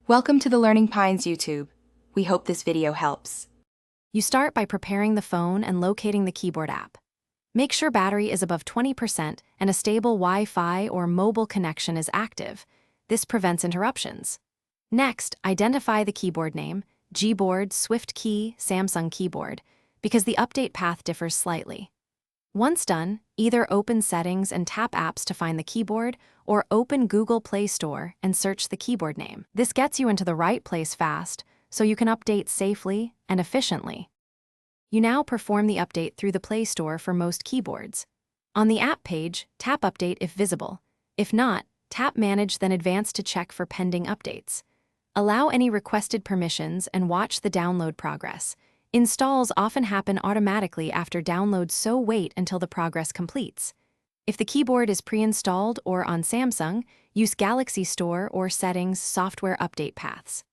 Welcome to the Learning Pines YouTube. We hope this video helps. You start by preparing the phone and locating the keyboard app. Make sure battery is above 20% and a stable Wi-Fi or mobile connection is active. This prevents interruptions. Next, identify the keyboard name, Gboard, SwiftKey, Samsung keyboard, because the update path differs slightly. Once done, either open Settings and tap Apps to find the keyboard, or open Google Play Store and search the keyboard name. This gets you into the right place fast, so you can update safely and efficiently. You now perform the update through the Play Store for most keyboards. On the app page, tap Update if visible. If not, tap Manage then Advance to check for pending updates. Allow any requested permissions and watch the download progress. Installs often happen automatically after download, so wait until the progress completes. If the keyboard is pre-installed or on Samsung, use Galaxy Store or Settings software update paths.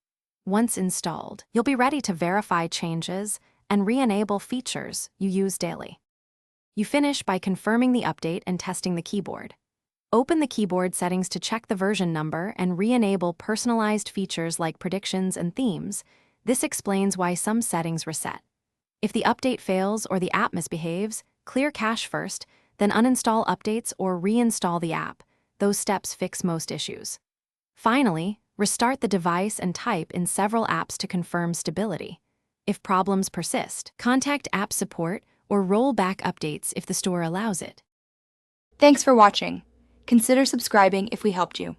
Once installed, you'll be ready to verify changes and re-enable features you use daily. You finish by confirming the update and testing the keyboard. Open the keyboard settings to check the version number and re-enable personalized features like predictions and themes. This explains why some settings reset. If the update fails or the app misbehaves, clear cache first, then uninstall updates or reinstall the app. Those steps fix most issues. Finally, restart the device and type in several apps to confirm stability. If problems persist, contact app support or roll back updates if the store allows it. Thanks for watching. Consider subscribing if we helped you.